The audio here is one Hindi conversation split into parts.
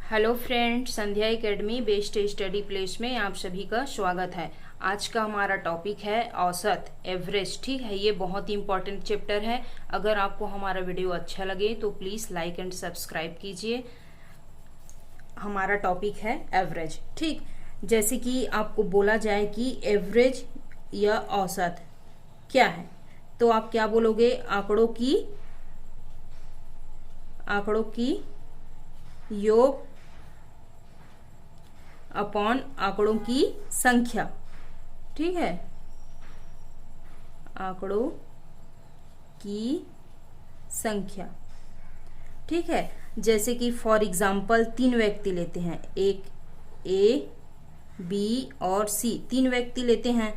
हेलो फ्रेंड्स, संध्या एकेडमी बेस्ट स्टडी प्लेस में आप सभी का स्वागत है। आज का हमारा टॉपिक है औसत, एवरेज। ठीक है, ये बहुत ही इंपॉर्टेंट चैप्टर है। अगर आपको हमारा वीडियो अच्छा लगे तो प्लीज़ लाइक एंड सब्सक्राइब कीजिए। हमारा टॉपिक है एवरेज। ठीक, जैसे कि आपको बोला जाए कि एवरेज या औसत क्या है, तो आप क्या बोलोगे? आंकड़ों की योग अपॉन आंकड़ों की संख्या। ठीक है, आंकड़ों की संख्या। ठीक है, जैसे कि फॉर एग्जाम्पल 3 व्यक्ति लेते हैं, एक ए, बी और सी। 3 व्यक्ति लेते हैं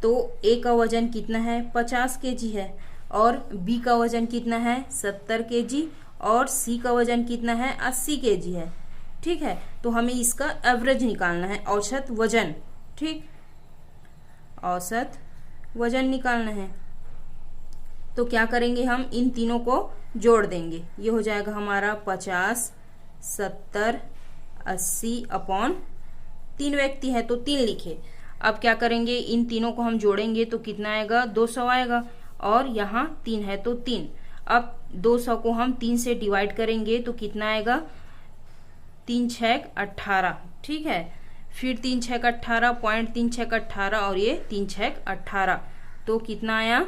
तो ए का वजन कितना है? 50 केजी है, और बी का वजन कितना है? 70 केजी, और सी का वजन कितना है? 80 केजी है। ठीक है, तो हमें इसका एवरेज निकालना है, औसत वजन। ठीक, औसत वजन निकालना है तो क्या करेंगे? हम इन तीनों को जोड़ देंगे। ये हो जाएगा हमारा 50, 70, 80 अपॉन 3 व्यक्ति है तो 3 लिखे। अब क्या करेंगे? इन तीनों को हम जोड़ेंगे तो कितना आएगा? 200 आएगा, और यहाँ 3 है तो 3। अब 200 को हम 3 से डिवाइड करेंगे तो कितना आएगा? 3 छेक 18। ठीक है, फिर 3 छेक 18, पॉइंट 3 छेक 18, और ये 3 छेक 18, तो कितना आया?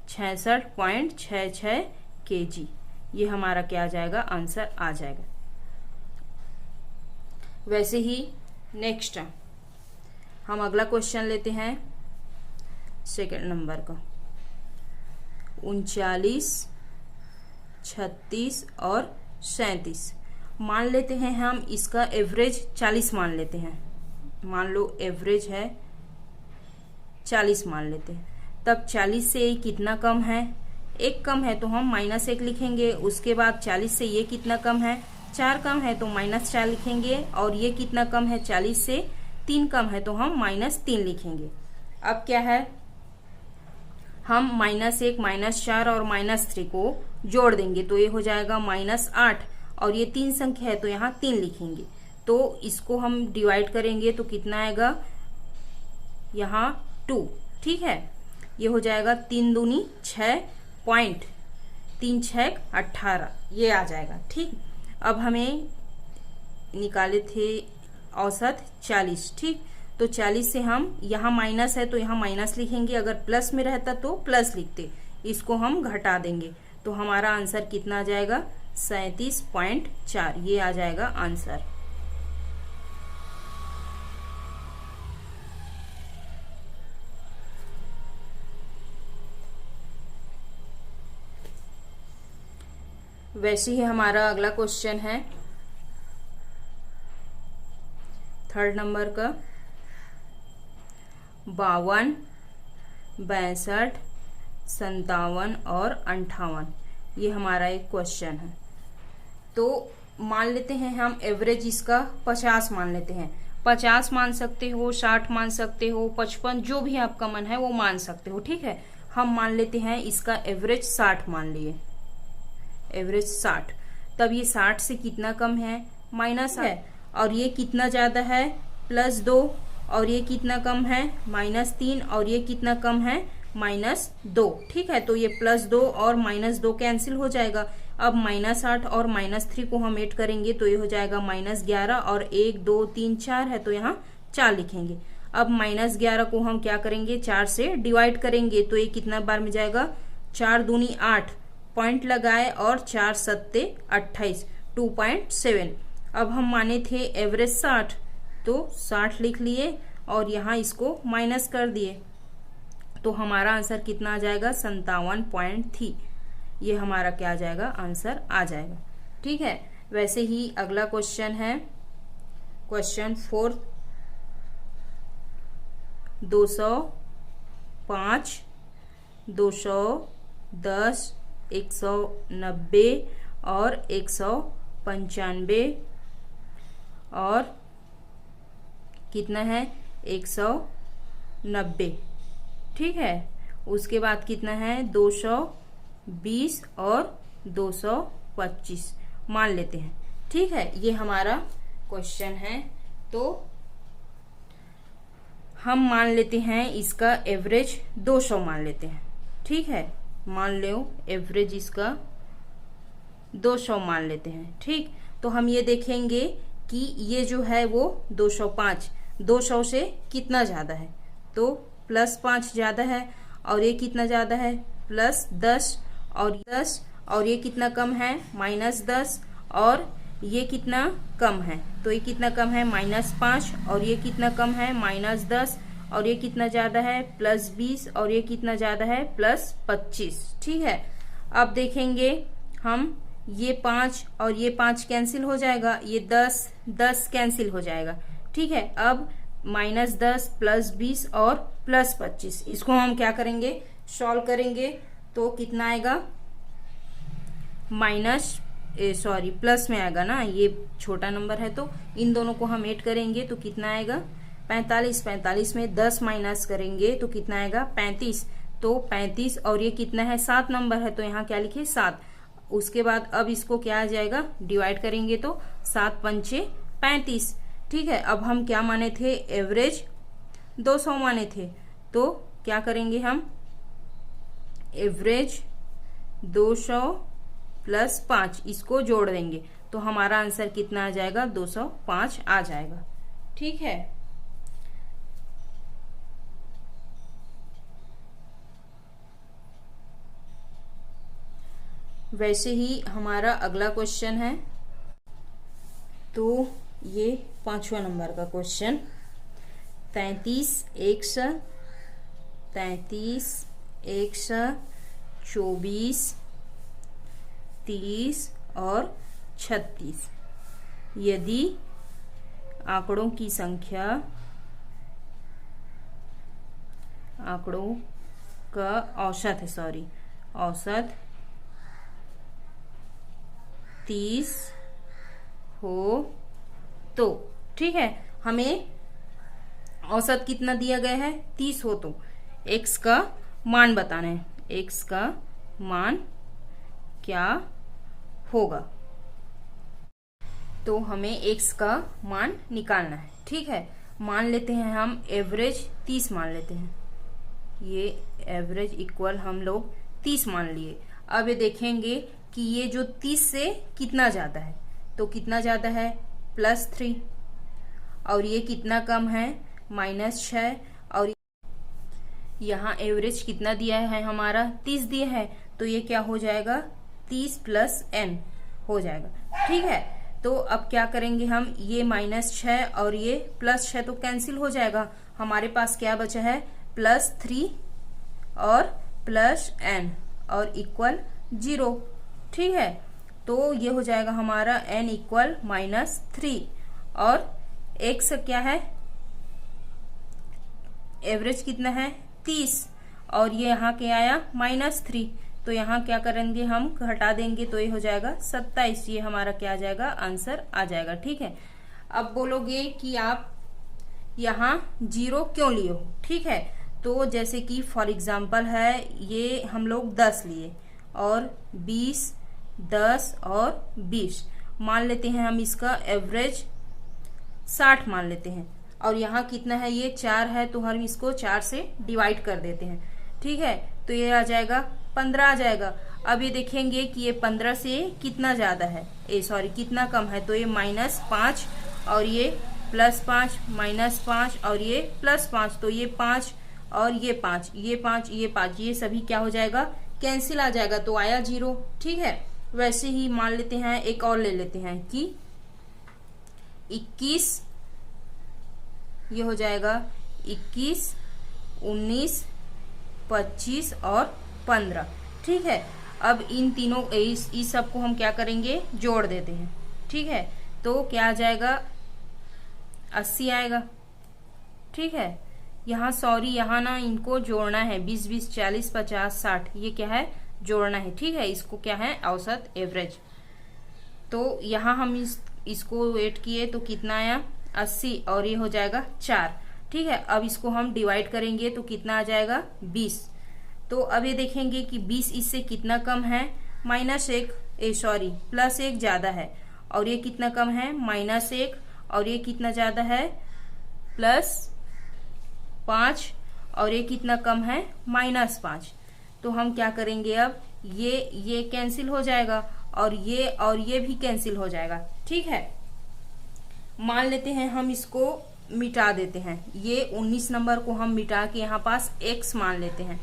66.66 केजी। ये हमारा क्या आ जाएगा? आंसर आ जाएगा। वैसे ही नेक्स्ट हम अगला क्वेश्चन लेते हैं, सेकंड नंबर का। 39, 36 और 37 मान लेते हैं हम। इसका एवरेज 40 मान लेते हैं। मान लो एवरेज है 40 मान लेते हैं। तब 40 से ये कितना कम है? 1 कम है तो हम -1 लिखेंगे। उसके बाद 40 से ये कितना कम है? 4 कम है तो -4 लिखेंगे। और ये कितना कम है? 40 से 3 कम है तो हम -3 लिखेंगे। अब क्या है? हम -1, -4 और -3 को जोड़ देंगे तो ये हो जाएगा -8, और ये 3 संख्या है तो यहाँ 3 लिखेंगे। तो इसको हम डिवाइड करेंगे तो कितना आएगा? यहाँ 2। ठीक है, ये हो जाएगा 3 दूनी 6, पॉइंट 3 छेक 18, ये आ जाएगा। ठीक, अब हमें निकाले थे औसत 40। ठीक, तो 40 से हम, यहाँ माइनस है तो यहाँ माइनस लिखेंगे। अगर प्लस में रहता तो प्लस लिखते। इसको हम घटा देंगे तो हमारा आंसर कितना आ जाएगा? 37.4। ये आ जाएगा आंसर। वैसे ही हमारा अगला क्वेश्चन है थर्ड नंबर का। 52, 62, 57 और 58, ये हमारा एक क्वेश्चन है। तो मान लेते हैं हम एवरेज इसका 50 मान लेते हैं। 50 मान सकते हो, 60 मान सकते हो, 55, जो भी आपका मन है वो मान सकते हो। ठीक है, हम मान लेते हैं इसका एवरेज 60 मान लिए। एवरेज 60, तब ये 60 से कितना कम है? माइनस है, और ये कितना ज्यादा है? +2, और ये कितना कम है? -3, और ये कितना कम है? -2। ठीक है, तो ये +2 और -2 कैंसिल हो जाएगा। अब -8 और -3 को हम ऐड करेंगे तो ये हो जाएगा -11, और 1, 2, 3, 4 है तो यहाँ 4 लिखेंगे। अब -11 को हम क्या करेंगे? 4 से डिवाइड करेंगे तो ये कितना बार में जाएगा? 4 दूनी 8, पॉइंट लगाए, और 4 सत्ते 28, 2.7। अब हम माने थे एवरेज 60 तो 60 लिख लिए, और यहाँ इसको माइनस कर दिए तो हमारा आंसर कितना आ जाएगा? 57.3। ये हमारा क्या आ जाएगा? आंसर आ जाएगा। ठीक है, वैसे ही अगला क्वेश्चन है क्वेश्चन 4। 205, 210, 190 और 195, और कितना है? 190। ठीक है, उसके बाद कितना है? 220 और 225 मान लेते हैं। ठीक है, ये हमारा क्वेश्चन है। तो हम मान लेते हैं इसका एवरेज 200 मान लेते हैं। ठीक है, मान लो एवरेज इसका 200 मान लेते हैं। ठीक, तो हम ये देखेंगे कि ये जो है वो 205 200 से कितना ज़्यादा है, तो +5 ज़्यादा है, और ये कितना ज़्यादा है +10, और 10, और ये कितना कम है -10, और ये कितना कम है, तो ये कितना कम है -5, और ये कितना कम है -10, और ये कितना ज़्यादा है +20, और ये कितना ज़्यादा है +25। ठीक है, अब देखेंगे हम ये 5 और ये 5 कैंसिल हो जाएगा, ये 10 कैंसिल हो जाएगा। ठीक है, अब -10 +20 और +25, इसको हम क्या करेंगे, सॉल्व करेंगे, तो कितना आएगा प्लस में आएगा ना, ये छोटा नंबर है तो इन दोनों को हम ऐड करेंगे तो कितना आएगा 45 में 10 माइनस करेंगे तो कितना आएगा 35, तो 35, और ये कितना है 7 नंबर है तो यहाँ क्या लिखे 7। उसके बाद अब इसको क्या आ जाएगा, डिवाइड करेंगे तो 7 पंचे 35। ठीक है, अब हम क्या माने थे, एवरेज 200 माने थे, तो क्या करेंगे हम, एवरेज 200 + 5 इसको जोड़ देंगे तो हमारा आंसर कितना आ जाएगा 205 आ जाएगा। ठीक है, वैसे ही हमारा अगला क्वेश्चन है। तो ये 5वां नंबर का क्वेश्चन, 33 100 24 30 और 36 यदि आंकड़ों का औसत है, औसत 30 हो तो, ठीक है, हमें औसत कितना दिया गया है 30 हो तो x का मान बताना है, x का मान क्या होगा, तो हमें x का मान निकालना है। ठीक है, मान लेते हैं हम एवरेज 30 मान लेते हैं, ये एवरेज इक्वल हम लोग 30 मान लिए। अब ये देखेंगे कि ये जो 30 से कितना ज्यादा है, तो कितना ज्यादा है +3, और ये कितना कम है -6, और यहाँ एवरेज कितना दिया है हमारा 30 दिया है, तो ये क्या हो जाएगा 30 + n हो जाएगा। ठीक है, तो अब क्या करेंगे हम, ये -6 और ये +6 तो कैंसिल हो जाएगा, हमारे पास क्या बचा है +3 और +n और इक्वल 0। ठीक है, तो ये हो जाएगा हमारा n इक्वल -3, और x क्या है, एवरेज कितना है 30, और ये यहाँ क्या आया -3, तो यहाँ क्या करेंगे हम, घटा देंगे तो ये हो जाएगा 27, ये हमारा क्या आ जाएगा, आंसर आ जाएगा। ठीक है, अब बोलोगे कि आप यहाँ 0 क्यों लिए हो। ठीक है, तो जैसे कि फॉर एग्जाम्पल है, ये हम लोग 10 लिए और 20 10 और 20 मान लेते हैं, हम इसका एवरेज 60 मान लेते हैं, और यहाँ कितना है, ये 4 है तो हम इसको 4 से डिवाइड कर देते हैं। ठीक है, तो ये आ जाएगा 15 आ जाएगा। अब ये देखेंगे कि ये 15 से कितना ज्यादा है, कितना कम है, तो ये -5 और ये +5 -5 और ये +5, तो ये 5 और ये 5 ये 5 ये 5 ये सभी क्या हो जाएगा, कैंसिल आ जाएगा, तो आया 0। ठीक है, वैसे ही मान लेते हैं, एक और ले लेते हैं कि 21, ये हो जाएगा 21 19 25 और 15। ठीक है, अब इन तीनों इस सब को हम क्या करेंगे, जोड़ देते हैं। ठीक है, तो क्या आ जाएगा 80 आएगा। ठीक है, यहाँ यहाँ ना इनको जोड़ना है, 20 20 40 50 60, ये क्या है जोड़ना है। ठीक है, इसको क्या है औसत एवरेज, तो यहाँ हम इसको वेट किए तो कितना आया 80, और ये हो जाएगा 4। ठीक है, अब इसको हम डिवाइड करेंगे तो कितना आ जाएगा 20, तो अब ये देखेंगे कि 20 इससे कितना कम है, -1 +1 ज्यादा है, और ये कितना कम है -1, और ये कितना ज्यादा है +5 और ये कितना कम है -5। तो हम क्या करेंगे अब ये कैंसिल हो जाएगा और ये भी कैंसिल हो जाएगा। ठीक है, मान लेते हैं हम इसको मिटा देते हैं। ये 19 नंबर को हम मिटा के यहाँ पास x मान लेते हैं।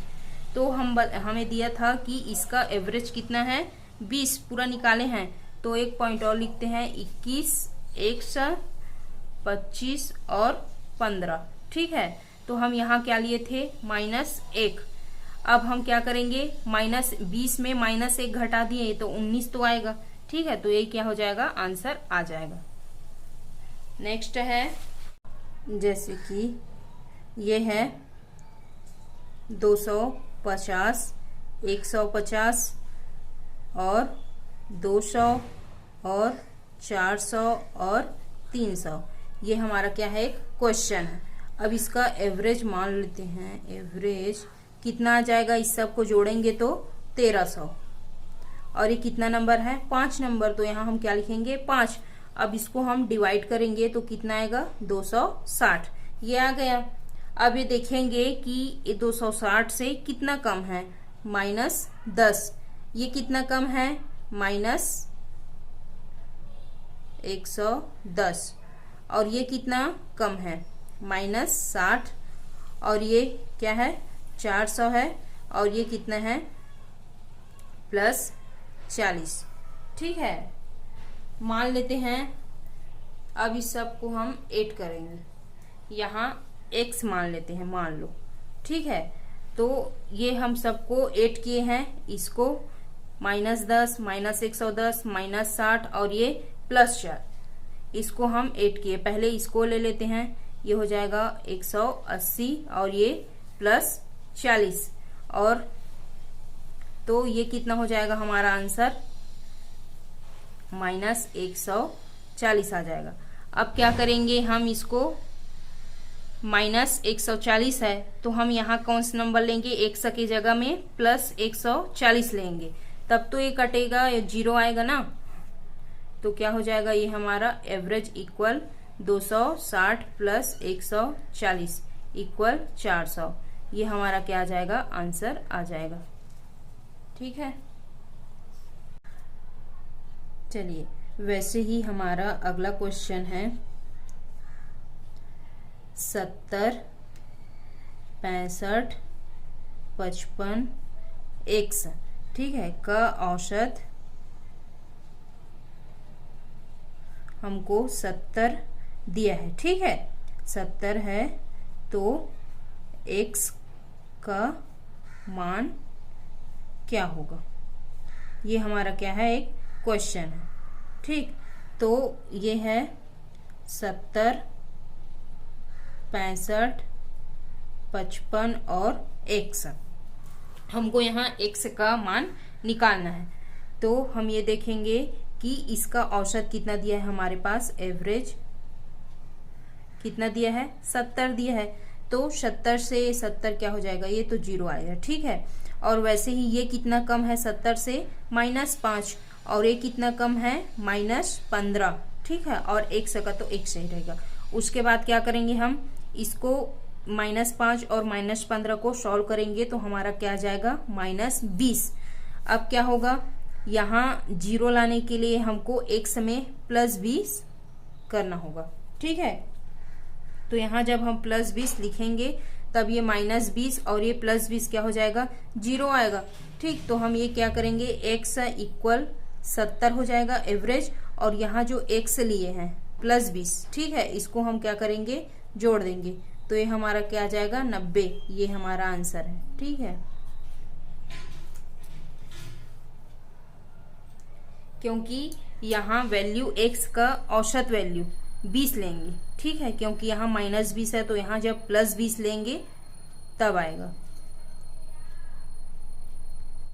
तो हमें दिया था कि इसका एवरेज कितना है 20 पूरा निकाले हैं। तो एक पॉइंट और लिखते हैं 21, 1, 25 और 15। ठीक है, तो हम यहाँ क्या लिए थे -1। अब हम क्या करेंगे -20 में -1 घटा दिए तो 19 तो आएगा। ठीक है, तो ये क्या हो जाएगा आंसर आ जाएगा। नेक्स्ट है जैसे कि ये है 250, 150 और 200 और 400 और 300। ये हमारा क्या है एक क्वेश्चन है। अब इसका एवरेज मान लेते हैं। एवरेज कितना आ जाएगा, इस सब को जोड़ेंगे तो 1300। और ये कितना नंबर है 5 नंबर, तो यहाँ हम क्या लिखेंगे 5। अब इसको हम डिवाइड करेंगे तो कितना आएगा 260, ये आ गया। अब ये देखेंगे कि ये 260 से कितना कम है -10। ये कितना कम है -110। और ये कितना कम है -60। और ये क्या है 400 है। और ये कितना है +40। ठीक है, मान लेते हैं अब इस सब को हम ऐड करेंगे। यहाँ x मान लेते हैं, मान लो। ठीक है, तो ये हम सबको ऐड किए हैं। इसको -10, -110, -60 और ये +4, इसको हम ऐड किए। पहले इसको ले लेते हैं, ये हो जाएगा 180 और ये +40। और तो ये कितना हो जाएगा हमारा आंसर -140 आ जाएगा। अब क्या करेंगे हम इसको -140 है तो हम यहाँ कौन सा नंबर लेंगे, 100 की जगह में +140 लेंगे, तब तो ये कटेगा, ये 0 आएगा ना। तो क्या हो जाएगा ये हमारा एवरेज इक्वल 260 + 140 इक्वल 400। ये हमारा क्या आ जाएगा आंसर आ जाएगा। ठीक है, चलिए वैसे ही हमारा अगला क्वेश्चन है 70, 65, 55, 61। ठीक है, का औसत हमको 70 दिया है। ठीक है, 70 है तो x का मान क्या होगा, ये हमारा क्या है एक क्वेश्चन है। ठीक, तो ये है 70, 65, 55 और 61। हमको यहाँ x का मान निकालना है। तो हम ये देखेंगे कि इसका औसत कितना दिया है हमारे पास, एवरेज कितना दिया है 70 दिया है। तो 70 से 70 क्या हो जाएगा, ये तो 0 आएगा। ठीक है, और वैसे ही ये कितना कम है 70 से -5 और ये कितना कम है -15। ठीक है, और 100 का तो 1 सही रहेगा। उसके बाद क्या करेंगे हम इसको -5 और -15 को सॉल्व करेंगे तो हमारा क्या आ जाएगा -20। अब क्या होगा, यहाँ 0 लाने के लिए हमको x में +20 करना होगा। ठीक है, तो यहाँ जब हम +20 लिखेंगे तब ये -20 और ये +20 क्या हो जाएगा 0 आएगा। ठीक, तो हम ये क्या करेंगे x इक्वल 70 हो जाएगा एवरेज, और यहाँ जो x लिए हैं +20। ठीक है, इसको हम क्या करेंगे जोड़ देंगे तो ये हमारा क्या आ जाएगा 90। ये हमारा आंसर है। ठीक है, क्योंकि यहाँ वैल्यू x का औसत वैल्यू 20 लेंगे। ठीक है, क्योंकि यहाँ -20 है तो यहाँ जब +20 लेंगे तब आएगा।